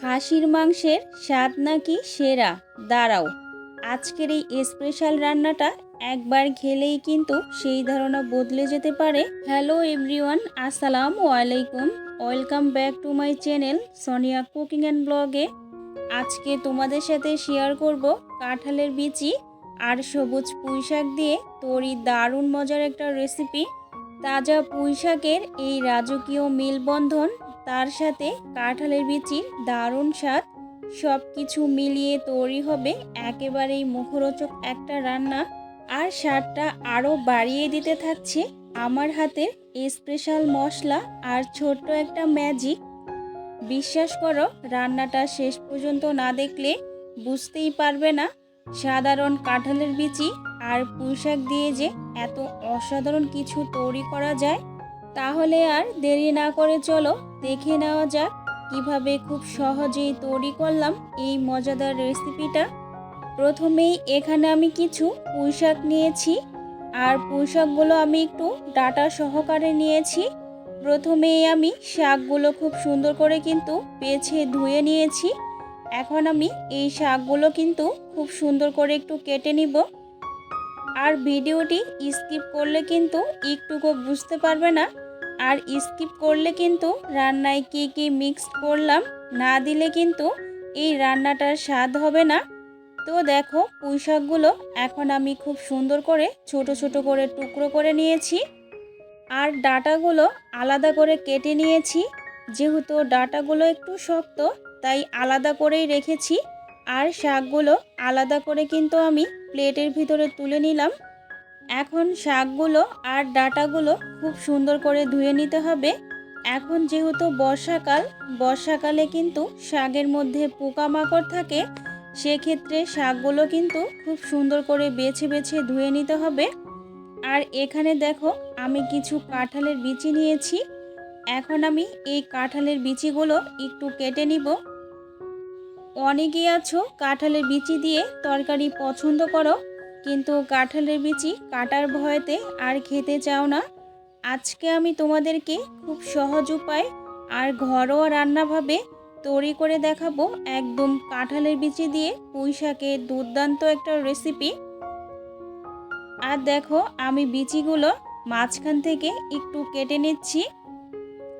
খাসির মাংসের স্বাদ নাকি সেরা। দাঁড়াও, আজকের এই স্পেশাল রান্নাটা একবার খেলেই কিন্তু সেই ধারণা বদলে যেতে পারে। হ্যালো এভরিওয়ান, আসসালামু আলাইকুম। Welcome back to my channel Sonia cooking and ব্লগে। আজকে তোমাদের সাথে শেয়ার করব কাঁঠালের বিচি আর সবুজ পুঁই শাক দিয়ে তৈরি দারুণ মজার একটা রেসিপি। তাজা পুঁই শাকের এই রাজকীয় মেলবন্ধন, তার সাথে কাঁঠালের বিচির দারুণ স্বাদ, সব কিছু মিলিয়ে তৈরি হবে একেবারেই মুখরোচক একটা রান্না। আর স্বাদটা আরও বাড়িয়ে দিতে থাকছে আমার হাতের স্পেশাল মশলা আর ছোট্ট একটা ম্যাজিক। বিশ্বাস করো, রান্নাটা শেষ পর্যন্ত না দেখলে বুঝতেই পারবে না সাধারণ কাঁঠালের বিচি আর পুঁই শাক দিয়ে যে এত অসাধারণ কিছু তৈরি করা যায়। তাহলে আর দেরি না করে চলো দেখে নেওয়া যাক কিভাবে খুব সহজেই তৈরি করলাম এই মজাদার রেসিপিটা। প্রথমেই এখানে আমি কিছু পুঁই শাক নিয়েছি, আর পুঁই শাকগুলো আমি একটু ডাঁটা সহকারে নিয়েছি। প্রথমেই আমি শাকগুলো খুব সুন্দর করে কিন্তু বেছে ধুয়ে নিয়েছি। এখন আমি এই শাকগুলো কিন্তু খুব সুন্দর করে একটু কেটে নিব। আর ভিডিওটি স্কিপ করলে কিন্তু একটুকু বুঝতে পারবে না, আর স্কিপ করলে কিন্তু রান্নায় কি কি মিক্সড করলাম না দিলে কিন্তু এই রান্নাটার স্বাদ হবে না। তো দেখো, পুঁই শাকগুলো এখন আমি খুব সুন্দর করে ছোট ছোট করে টুকরো করে নিয়েছি, আর ডাঁটাগুলো আলাদা করে কেটে নিয়েছি। যেহেতু ডাঁটাগুলো একটু শক্ত, তাই আলাদা করেই রেখেছি। আর শাকগুলো আলাদা করে কিন্তু আমি প্লেটের ভিতরে তুলে নিলাম। এখন শাকগুলো আর ডাঁটাগুলো খুব সুন্দর করে ধুয়ে নিতে হবে। এখন যেহেতু বর্ষাকালে কিন্তু শাকের মধ্যে পোকামাকড় থাকে, সেক্ষেত্রে শাকগুলো কিন্তু খুব সুন্দর করে বেছে বেছে ধুয়ে নিতে হবে। আর এখানে দেখো, আমি কিছু কাঁঠালের বিচি নিয়েছি। এখন আমি এই কাঁঠালের বিচিগুলো একটু কেটে নিব। অনেকেই আছো কাঁঠালের বিচি দিয়ে তরকারি পছন্দ করো, কিন্তু কাঁঠালের বিচি কাটার ভয়েতে আর খেতে চাও না। আজকে আমি তোমাদেরকে খুব সহজ উপায় আর ঘরোয়া রান্নাভাবে তৈরি করে দেখাবো একদম কাঁঠালের বিচি দিয়ে পুঁই শাকের দুর্দান্ত একটা রেসিপি। আর দেখো, আমি বিচিগুলো মাঝখান থেকে একটু কেটে নিচ্ছি।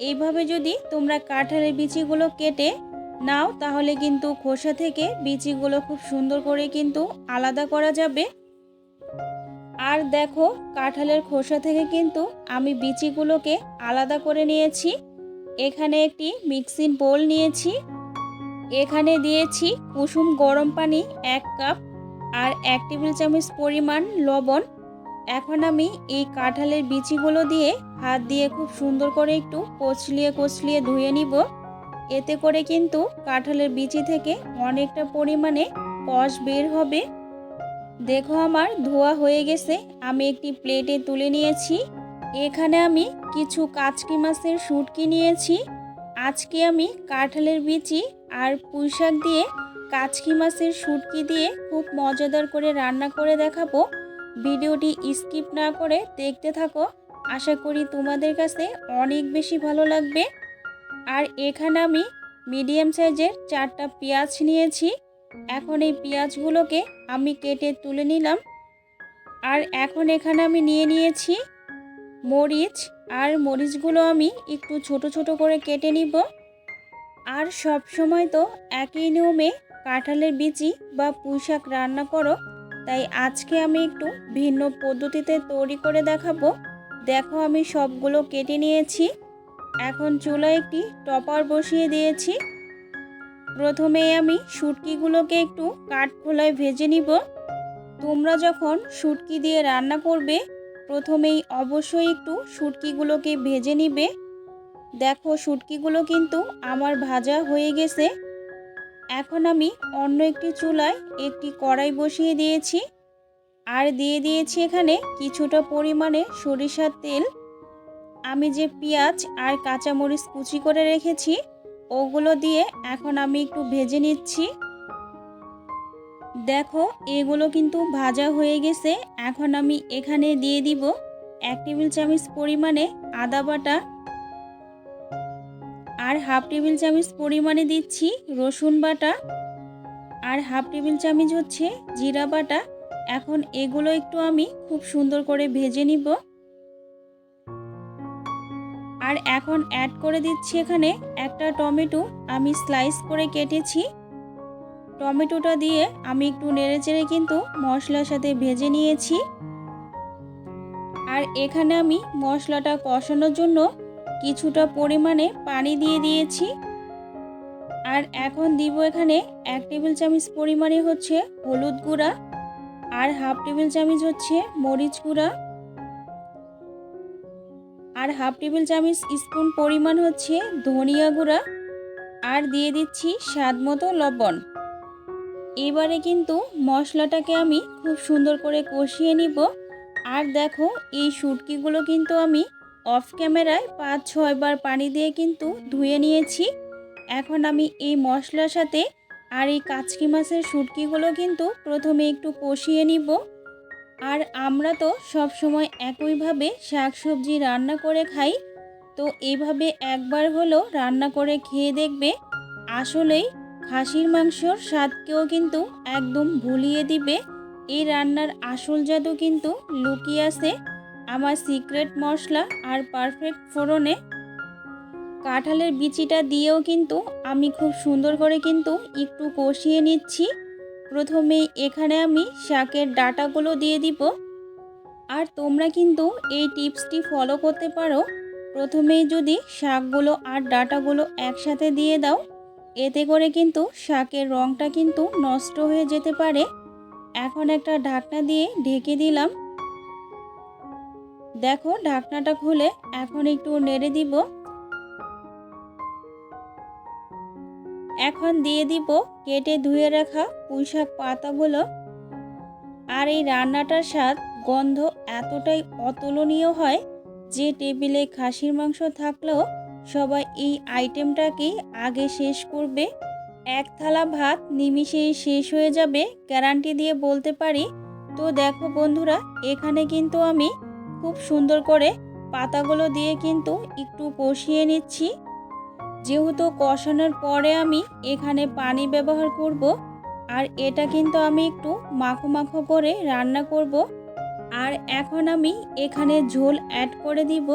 এইভাবে যদি তোমরা কাঁঠালের বিচিগুলো কেটে নাও, তাহলে কিন্তু খোসা থেকে বিচিগুলো খুব সুন্দর করে কিন্তু আলাদা করা যাবে। আর দেখো, কাঁঠালের খোসা থেকে কিন্তু আমি বিচিগুলোকে আলাদা করে নিয়েছি। এখানে একটি মিক্সিং বোল নিয়েছি, এখানে দিয়েছি কুসুম গরম পানি 1 কাপ, আর 1 টেবিল চামচ পরিমাণ লবণ। এখন আমি এই কাঁঠালের বিচিগুলো দিয়ে হাত দিয়ে খুব সুন্দর করে একটু কচলিয়ে ধুয়ে নিব। এতে করে কিন্তু কাঁঠালের বিচি থেকে অনেকটা পরিমাণে কষ বের হবে। দেখো, আমার ধোয়া হয়ে গেছে, আমি একটি প্লেটে তুলে নিয়েছি। এখানে আমি কিছু কাচকি মাছের শুটকি নিয়েছি। আজকে আমি কাঁঠালের বিচি আর পুঁই শাক দিয়ে কাচকি মাছের শুটকি দিয়ে খুব মজাদার করে রান্না করে দেখাবো। ভিডিওটি স্কিপ না করে দেখতে থাকো, আশা করি তোমাদের কাছে অনেক বেশি ভালো লাগবে। আর এখানে আমি মিডিয়াম সাইজের 4টা পেঁয়াজ নিয়েছি। এখন এই পেঁয়াজগুলোকে আমি কেটে তুলে নিলাম। আর এখন এখানে আমি নিয়েছি মরিচ, আর মরিচগুলো আমি একটু ছোট ছোট করে কেটে নিব। আর সব সময় তো একই নিয়মে কাঁঠালের বিচি বা পুঁই শাক রান্না করো, তাই আজকে আমি একটু ভিন্ন পদ্ধতিতে তৈরি করে দেখাবো। দেখো, আমি সবগুলো কেটে নিয়েছি। এখন চুলায় একটি টপার বসিয়ে দিয়েছি। প্রথমে আমি শুটকিগুলোকে একটু কাঠখোলায় ভেজে নিব। তোমরা যখন শুটকি দিয়ে রান্না করবে, প্রথমেই অবশ্যই একটু শুটকিগুলোকে ভেজে নিবে। দেখো, শুটকিগুলো কিন্তু আমার ভাজা হয়ে গেছে। এখন আমি অন্য একটি চুলায় একটি কড়াই বসিয়ে দিয়েছি, আর দিয়ে দিয়েছি এখানে কিছুটা পরিমাণে সরিষার তেল। আমি যে পেঁয়াজ আর কাঁচামরিচ কুচি করে রেখেছি, ওগুলো দিয়ে এখন আমি একটু ভেজে নিচ্ছি। দেখো, এগুলো কিন্তু ভাজা হয়ে গেছে। এখন আমি এখানে দিয়ে দিব 1 টেবিল চামচ পরিমাণে আদা বাটা, আর আর হাফ টেবিল চামচ পরিমাণে দিচ্ছি রসুন বাটা, আর হাফ টেবিল চামচ হচ্ছে জিরা বাটা। এখন এগুলো একটু আমি খুব সুন্দর করে ভেজে নিব। আর এখন অ্যাড করে দিচ্ছি এখানে একটা টমেটো আমি স্লাইস করে কেটেছি। টমেটোটা দিয়ে আমি একটু নেড়েচেড়ে কিন্তু মশলার সাথে ভেজে নিয়েছি। আর এখানে আমি মশলাটা কষানোর জন্য কিছুটা পরিমাণে পানি দিয়ে দিয়েছি। আর এখন দিব এখানে 1 টেবিল চামচ পরিমাণে হচ্ছে হলুদ গুঁড়া, আর হাফ টেবিল চামচ হচ্ছে মরিচ গুঁড়া, আর হাফ টেবিল চামচ স্পুন পরিমাণ হচ্ছে ধনিয়া গুঁড়া, আর দিয়ে দিচ্ছি স্বাদ মতো লবণ। এবারে কিন্তু মশলাটাকে আমি খুব সুন্দর করে কষিয়ে নিব। আর দেখো এই শুটকিগুলো কিন্তু আমি অফ ক্যামেরায় 5-6 বার পানি দিয়ে কিন্তু ধুয়ে নিয়েছি। এখন আমি এই মশলার সাথে আর এই কাচকি মাছের শুটকিগুলো কিন্তু প্রথমে একটু কষিয়ে নিব। আর আমরা তো সব সময় একইভাবে শাকসবজি রান্না করে খাই, তো এইভাবে একবার হলো রান্না করে খেয়ে দেখবে, আসলেই খাসির মাংসর স্বাদকেও কিন্তু একদম ভুলিয়ে দিবে। এই রান্নার আসল জাদু কিন্তু লুকিয়ে আছে আমার সিক্রেট মশলা আর পারফেক্ট ফোড়নে। কাঁঠালের বিচিটা দিয়েও কিন্তু আমি খুব সুন্দর করে কিন্তু একটু কষিয়ে নিচ্ছি। প্রথমে এখানে আমি শাকের ডাঁটাগুলো দিয়ে দিব। আর তোমরা কিন্তু এই টিপসটি ফলো করতে পারো। প্রথমেই যদি শাকগুলো আর ডাঁটাগুলো একসাথে দিয়ে দাও, এতে করে কিন্তু শাকের রঙটা কিন্তু নষ্ট হয়ে যেতে পারে। এখন একটা ঢাকনা দিয়ে ঢেকে দিলাম। দেখো ঢাকনাটা খুলে এখন একটু নেড়ে দিব। এখন দিয়ে দিব কেটে ধুয়ে রাখা পুঁইশাক পাতাগুলো। আর এই রান্নাটার স্বাদ গন্ধ এতটাই অতুলনীয় হয় যে টেবিলে খাসির মাংস থাকলেও সবাই এই আইটেমটাকেই আগে শেষ করবে। এক থালা ভাত নিমিষেই শেষ হয়ে যাবে, গ্যারান্টি দিয়ে বলতে পারি। তো দেখো বন্ধুরা, এখানে কিন্তু আমি খুব সুন্দর করে পাতাগুলো দিয়ে কিন্তু একটু কষিয়ে নিচ্ছি। যেহেতু কষানোর পরে আমি এখানে পানি ব্যবহার করব, আর এটা কিন্তু আমি একটু মাখো মাখো করে রান্না করব। আর এখন আমি এখানে ঝোল অ্যাড করে দিব।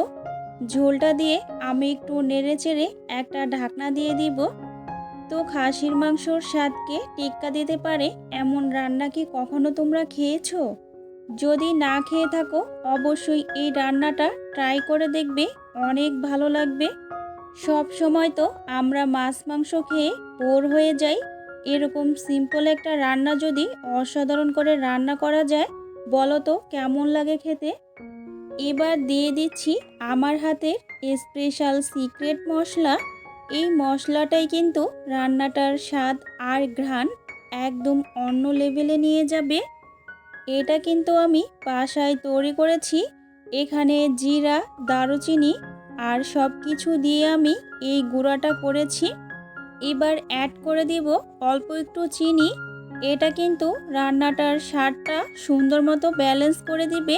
ঝোলটা দিয়ে আমি একটু নেড়েচেড়ে একটা ঢাকনা দিয়ে দিব। তো খাসির মাংসর স্বাদকে টেক্কা দিতে পারে এমন রান্না কি কখনো তোমরা খেয়েছো? যদি না খেয়ে থাকো অবশ্যই এই রান্নাটা ট্রাই করে দেখবে, অনেক ভালো লাগবে। সব সময় তো আমরা মাছ মাংস খেয়ে বোর হয়ে যাই, এরকম সিম্পল একটা রান্না যদি অসাধারণ করে রান্না করা যায়, বলো তো কেমন লাগে খেতে। এবার দিয়ে দিচ্ছি আমার হাতের স্পেশাল সিক্রেট মশলা। এই মশলাটাই কিন্তু রান্নাটার স্বাদ আর ঘ্রাণ একদম অন্য লেভেলে নিয়ে যাবে। এটা কিন্তু আমি বাসায় তৈরি করেছি। এখানে জিরা, দারুচিনি আর সব কিছু দিয়ে আমি এই গুঁড়াটা করেছি। এবার অ্যাড করে দিব অল্প একটু চিনি। এটা কিন্তু রান্নাটার স্বাদটা সুন্দর মতো ব্যালেন্স করে দিবে,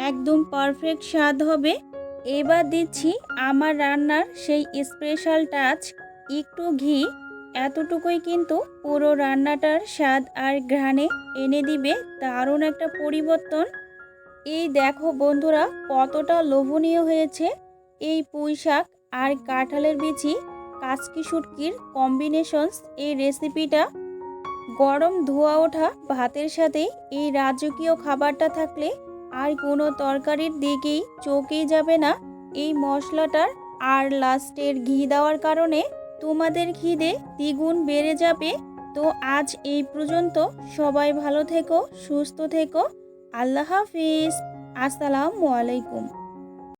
একদম পারফেক্ট স্বাদ হবে। এবার দিচ্ছি আমার রান্নার সেই স্পেশাল টাচ, একটু ঘি। এতটুকুই কিন্তু পুরো রান্নাটার স্বাদ আর ঘ্রাণে এনে দিবে দারুণ একটা পরিবর্তন। এই দেখো বন্ধুরা কতটা লোভনীয় হয়েছে এই পুঁইশাক আর কাঁঠালের বিচি কাচকি শুটকির কম্বিনেশনস। এই রেসিপিটা গরম ধোয়া ওঠা ভাতের সাথে এই রাজকীয় খাবারটা থাকলে আর কোনো তরকারির দিকেই চোখেই যাবে না এই মশলাটার। আর লাস্টের ঘি দেওয়ার কারণে তোমাদের খিদে দ্বিগুণ বেড়ে যাবে। তো আজ এই পর্যন্ত, সবাই ভালো থেকো, সুস্থ থেকো। আল্লাহ হাফিজ। আসসালামু আলাইকুম।